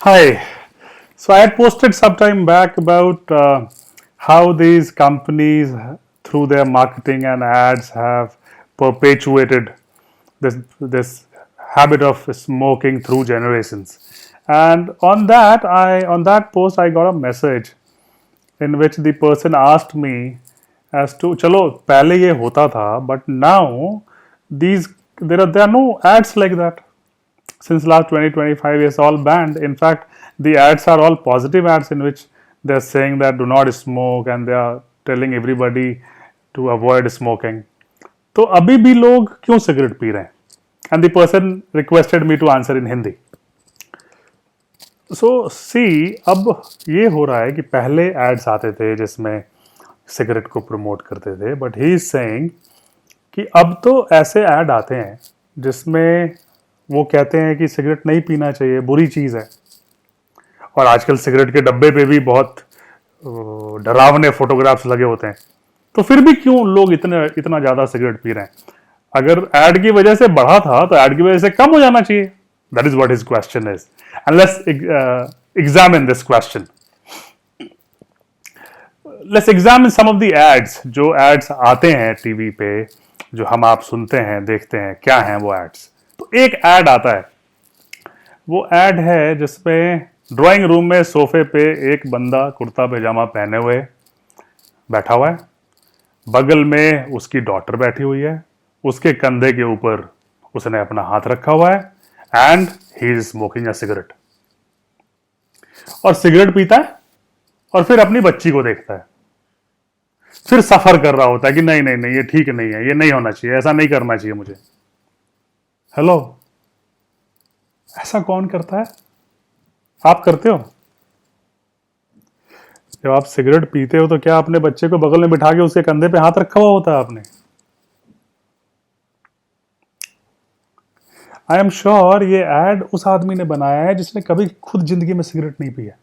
Hi. So I had posted some time back about how these companies, through their marketing and ads, have perpetuated this habit of smoking through generations. And on that post, I got a message in which the person asked me as to, चलो पहले ये होता था, but now these there are no ads like that. Since last 20-25 years, all banned. In fact, the ads are all positive ads in which they're saying that do not smoke and they are telling everybody to avoid smoking. तो अभी भी लोग क्यों cigarette P रहे हैं? And the person requested me to answer in Hindi. So see, अब ये हो रहा है कि पहले एड्स आते थे जिसमें सिगरेट को प्रमोट करते थे, बट ही इज सेइंग कि अब तो ऐसे ऐड आते हैं जिसमें वो कहते हैं कि सिगरेट नहीं पीना चाहिए, बुरी चीज़ है। और आजकल सिगरेट के डब्बे पे भी बहुत डरावने फोटोग्राफ्स लगे होते हैं। तो फिर भी क्यों लोग इतना ज़्यादा सिगरेट पी रहे हैं? अगर ऐड की वजह से बढ़ा था तो ऐड की वजह से कम हो जाना चाहिए। That is what his question is, and let's examine this question. Let's examine some of the ads. जो एड्स आते हैं टीवी पे, जो हम आप सुनते हैं, देखते हैं, क्या हैं वो एड्स। तो एक ऐड आता है, वो ऐड है जिसमें ड्राइंग रूम में सोफे पे एक बंदा कुर्ता पैजामा पहने हुए बैठा हुआ है, बगल में उसकी डॉटर बैठी हुई है, उसके कंधे के ऊपर उसने अपना हाथ रखा हुआ है, and he is smoking a cigarette. और सिगरेट पीता है और फिर अपनी बच्ची को देखता है, फिर सफर कर रहा होता है कि नहीं नहीं नहीं, ये ठीक नहीं है, ये नहीं होना चाहिए, ऐसा नहीं करना चाहिए मुझे। हेलो, ऐसा कौन करता है? आप करते हो? जब आप सिगरेट पीते हो तो क्या अपने बच्चे को बगल में बिठा के उसके कंधे पे हाथ रखा हुआ होता है आपने? आई एम श्योर ये एड उस आदमी ने बनाया है जिसने कभी खुद जिंदगी में सिगरेट नहीं पिया।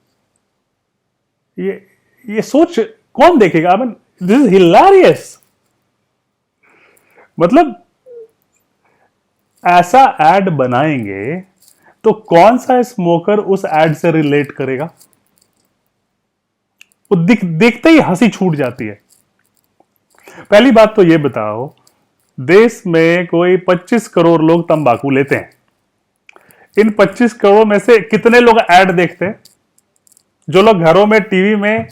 ये सोच कौन देखेगा? I mean this is hilarious. मतलब ऐसा एड बनाएंगे तो कौन सा स्मोकर उस एड से रिलेट करेगा? वो देखते ही हंसी छूट जाती है। पहली बात तो ये बताओ, देश में कोई 25 करोड़ लोग तंबाकू लेते हैं। इन 25 करोड़ में से कितने लोग ऐड देखते हैं? जो लोग घरों में टीवी में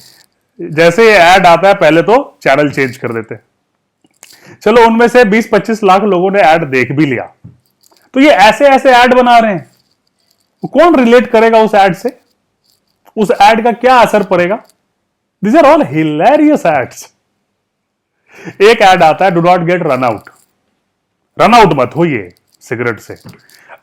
जैसे ये ऐड आता है पहले तो चैनल चेंज कर देते हैं। चलो उनमें से 20-25 लाख लोगों ने ऐड देख भी लिया, तो ये ऐसे ऐसे ऐड बना रहे हैं, कौन रिलेट करेगा उस ऐड से? उस ऐड का क्या असर पड़ेगा? This are all hilarious ads. एक ऐड आता है, do not get run out, run out मत होइए सिगरेट से।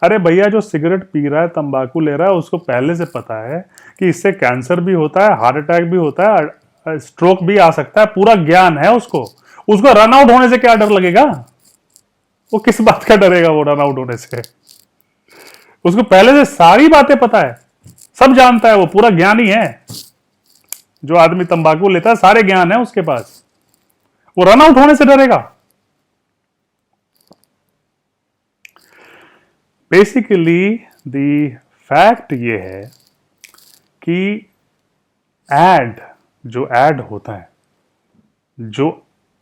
अरे भैया, जो सिगरेट पी रहा है, तंबाकू ले रहा है, उसको पहले से पता है कि इससे कैंसर भी होता है, हार्ट अटैक भी होता है, स्ट्रोक भी आ सकता है, पूरा ज्ञान है उसको। रन आउट होने से क्या डर लगेगा? वो किस बात का डरेगा वो रन आउट होने से? उसको पहले से सारी बातें पता है, सब जानता है, वो पूरा ज्ञानी है। जो आदमी तंबाकू लेता है सारे ज्ञान है उसके पास, वो रन आउट होने से डरेगा? बेसिकली द फैक्ट ये है कि जो एड होता है, जो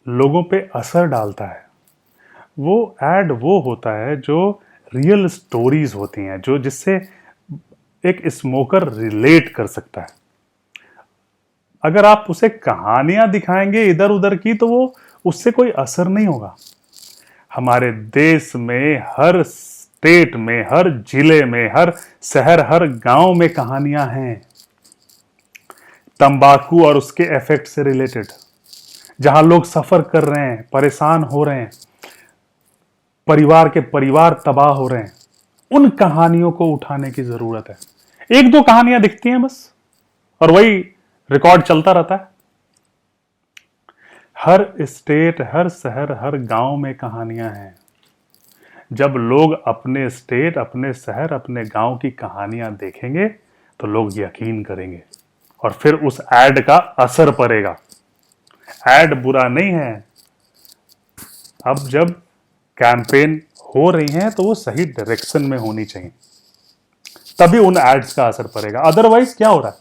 लोगों पे असर डालता है, वो एड वो होता है जो रियल स्टोरीज होती हैं, जो जिससे एक स्मोकर रिलेट कर सकता है। अगर आप उसे कहानियां दिखाएंगे इधर उधर की, तो वो उससे कोई असर नहीं होगा। हमारे देश में हर स्टेट में, हर जिले में, हर शहर, हर गांव में कहानियां हैं तंबाकू और उसके इफेक्ट से रिलेटेड, जहां लोग सफर कर रहे हैं, परेशान हो रहे हैं, परिवार के परिवार तबाह हो रहे हैं। उन कहानियों को उठाने की जरूरत है। एक दो कहानियां दिखती हैं बस, और वही रिकॉर्ड चलता रहता है। हर स्टेट, हर शहर, हर गांव में कहानियां हैं। जब लोग अपने स्टेट, अपने शहर, अपने गांव की कहानियां देखेंगे तो लोग यकीन करेंगे, और फिर उस एड का असर पड़ेगा। एड बुरा नहीं है। अब जब कैंपेन हो रही हैं तो वो सही डायरेक्शन में होनी चाहिए। तभी उन एड्स का असर पड़ेगा। अदरवाइज क्या हो रहा है,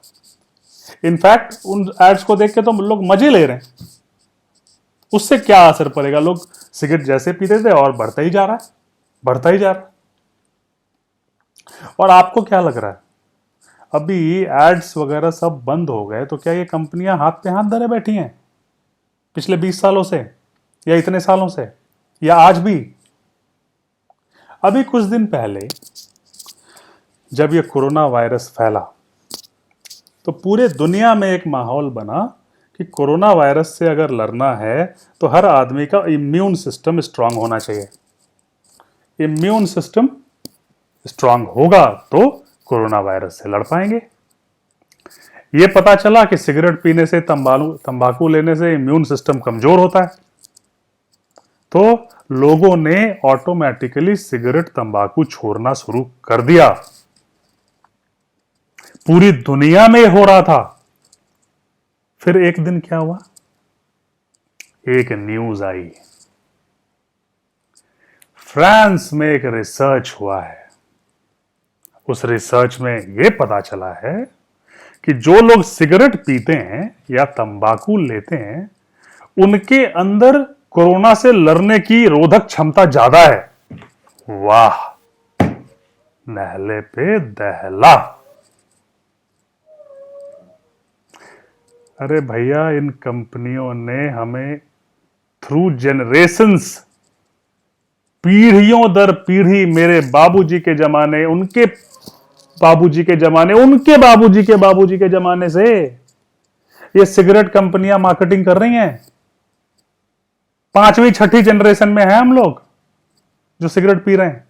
इनफैक्ट उन एड्स को देख के तो लोग मजे ले रहे हैं, उससे क्या असर पड़ेगा? लोग सिगरेट जैसे पीते थे और बढ़ता ही जा रहा है, बढ़ता ही जा रहा है। और आपको क्या लग रहा है, अभी एड्स वगैरह सब बंद हो गए तो क्या ये कंपनियां हाथ पे हाथ धरे बैठी हैं पिछले 20 सालों से, या इतने सालों से, या आज भी? अभी कुछ दिन पहले जब ये कोरोना वायरस फैला तो पूरे दुनिया में एक माहौल बना कि कोरोना वायरस से अगर लड़ना है तो हर आदमी का इम्यून सिस्टम स्ट्रांग होना चाहिए। इम्यून सिस्टम स्ट्रांग होगा तो कोरोना वायरस से लड़ पाएंगे। यह पता चला कि सिगरेट पीने से, तंबाकू लेने से इम्यून सिस्टम कमजोर होता है, तो लोगों ने ऑटोमेटिकली सिगरेट तंबाकू छोड़ना शुरू कर दिया। पूरी दुनिया में हो रहा था। फिर एक दिन क्या हुआ, एक न्यूज आई, फ्रांस में एक रिसर्च हुआ है। उस रिसर्च में यह पता चला है कि जो लोग सिगरेट पीते हैं या तंबाकू लेते हैं उनके अंदर कोरोना से लड़ने की रोधक क्षमता ज्यादा है। वाह, नहले पे दहला। अरे भैया, इन कंपनियों ने हमें थ्रू जनरेशंस, पीढ़ियों दर पीढ़ी, मेरे बाबूजी के जमाने, उनके बाबूजी के जमाने, उनके बाबूजी के बाबूजी के जमाने से ये सिगरेट कंपनियां मार्केटिंग कर रही हैं। 5वीं 6ठी जनरेशन में है हम लोग जो सिगरेट पी रहे हैं।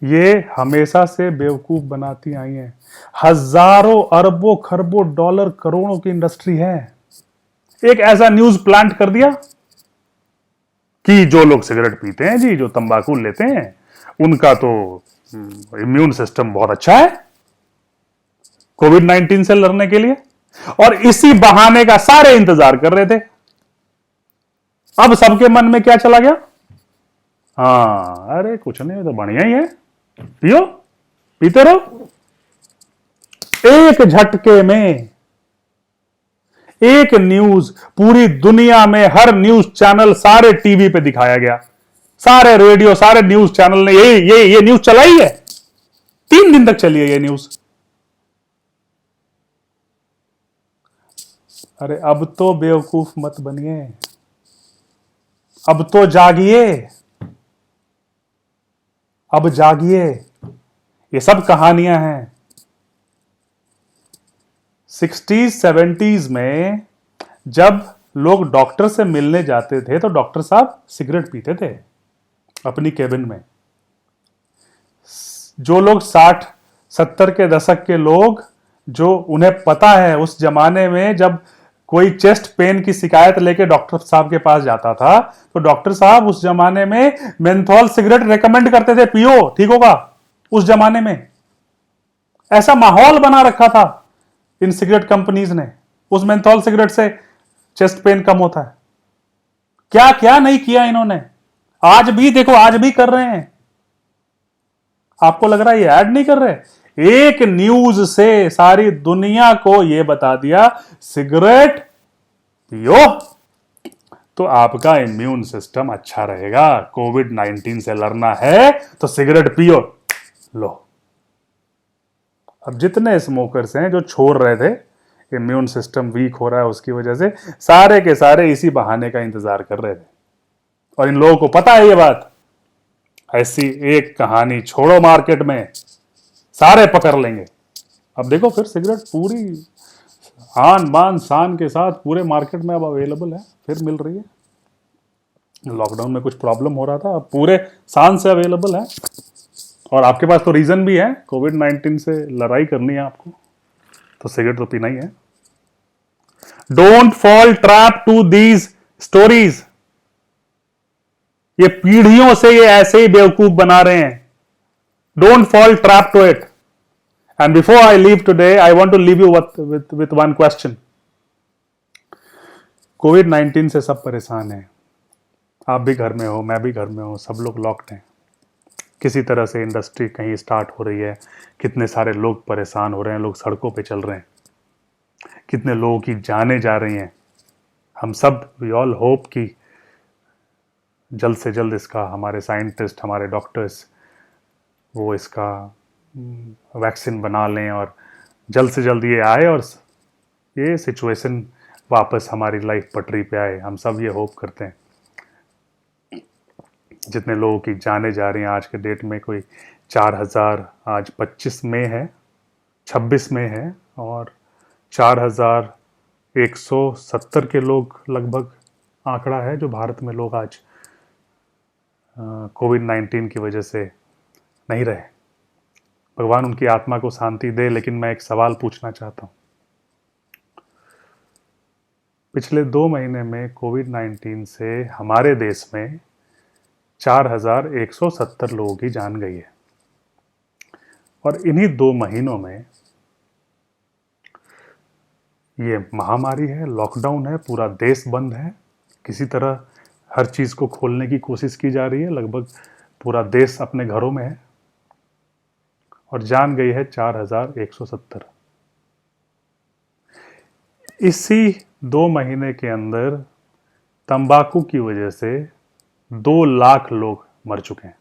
ये हमेशा से बेवकूफ बनाती आई हैं। हजारों अरबों खरबों डॉलर करोड़ों की इंडस्ट्री है। एक ऐसा न्यूज प्लांट कर दिया कि जो लोग सिगरेट पीते हैं जी, जो तंबाकू लेते हैं, उनका तो इम्यून सिस्टम बहुत अच्छा है कोविड-19 से लड़ने के लिए, और इसी बहाने का सारे इंतजार कर रहे थे। अब सबके मन में क्या चला गया? हाँ, अरे कुछ नहीं, तो बढ़िया ही है, पियो, पीते रहो। एक झटके में एक न्यूज पूरी दुनिया में हर न्यूज चैनल, सारे टीवी पे दिखाया गया, सारे रेडियो, सारे न्यूज चैनल ने ये न्यूज चलाई है। 3 दिन तक चली है ये न्यूज। अरे अब तो बेवकूफ मत बनिए, अब तो जागिए, अब जागिए। ये सब कहानियां हैं। 60s 70s में जब लोग डॉक्टर से मिलने जाते थे तो डॉक्टर साहब सिगरेट पीते थे अपनी केबिन में। जो लोग 60-70 के दशक के लोग, जो उन्हें पता है उस जमाने में जब कोई चेस्ट पेन की शिकायत लेके डॉक्टर साहब के पास जाता था तो डॉक्टर साहब उस जमाने में मेंथोल सिगरेट रेकमेंड करते थे, पियो ठीक होगा। उस जमाने में ऐसा माहौल बना रखा था इन सिगरेट कंपनीज ने। उस मेंथोल सिगरेट से चेस्ट पेन कम होता है। क्या क्या नहीं किया इन्होंने। आज भी देखो, आज भी कर रहे हैं। आपको लग रहा है ये ऐड नहीं कर रहे? एक न्यूज से सारी दुनिया को यह बता दिया, सिगरेट पियो तो आपका इम्यून सिस्टम अच्छा रहेगा। कोविड-19 से लड़ना है तो सिगरेट पियो। लो, अब जितने स्मोकर्स हैं जो छोड़ रहे थे, इम्यून सिस्टम वीक हो रहा है उसकी वजह से, सारे के सारे इसी बहाने का इंतजार कर रहे थे। और इन लोगों को पता है ये बात। ऐसी एक कहानी छोड़ो मार्केट में, सारे पकड़ लेंगे। अब देखो फिर सिगरेट पूरी आन बान शान के साथ पूरे मार्केट में अब अवेलेबल है, फिर मिल रही है। लॉकडाउन में कुछ प्रॉब्लम हो रहा था, अब पूरे शान से अवेलेबल है। और आपके पास तो रीजन भी है, कोविड-19 से लड़ाई करनी है आपको, तो सिगरेट तो पीना ही है। Don't fall trap to these stories. ये पीढ़ियों से ये ऐसे ही बेवकूफ बना रहे हैं। Don't fall trap to it. And before I leave today, I want to leave you with one question. कोविड-19 से सब परेशान हैं। आप भी घर में हो, मैं भी घर में हूं, सब लोग लॉक्ड हैं। किसी तरह से इंडस्ट्री कहीं स्टार्ट हो रही है, कितने सारे लोग परेशान हो रहे हैं, लोग सड़कों पे चल रहे हैं, कितने लोगों की जानें जा रही हैं। हम सब वी ऑल होप कि जल्द से जल्द इसका हमारे साइंटिस्ट, हमारे डॉक्टर्स वो इसका वैक्सीन बना लें और जल्द से जल्द ये आए और ये सिचुएशन वापस हमारी लाइफ पटरी पे आए। हम सब ये होप करते हैं। जितने लोगों की जाने जा रही हैं आज के डेट में, कोई 4,000, आज 25 मई है, 26 मई है, और 4,170 के लोग लगभग आंकड़ा है जो भारत में लोग आज कोविड-19 की वजह से नहीं रहे। भगवान उनकी आत्मा को शांति दे। लेकिन मैं एक सवाल पूछना चाहता हूँ। पिछले 2 महीने में कोविड-19 से हमारे देश में 4,170 लोगों की जान गई है, और इन्हीं 2 महीनों में ये महामारी है, लॉकडाउन है, पूरा देश बंद है, किसी तरह हर चीज़ को खोलने की कोशिश की जा रही है, लगभग पूरा देश अपने घरों में है, और जान गई है 4,170। इसी 2 महीने के अंदर तंबाकू की वजह से 2 लाख लोग मर चुके हैं।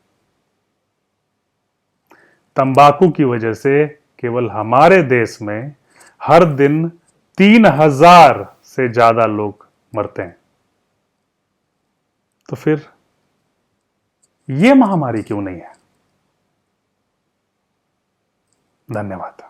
तंबाकू की वजह से केवल हमारे देश में हर दिन 3,000 से ज्यादा लोग मरते हैं। तो फिर ये महामारी क्यों नहीं है? धन्यवाद।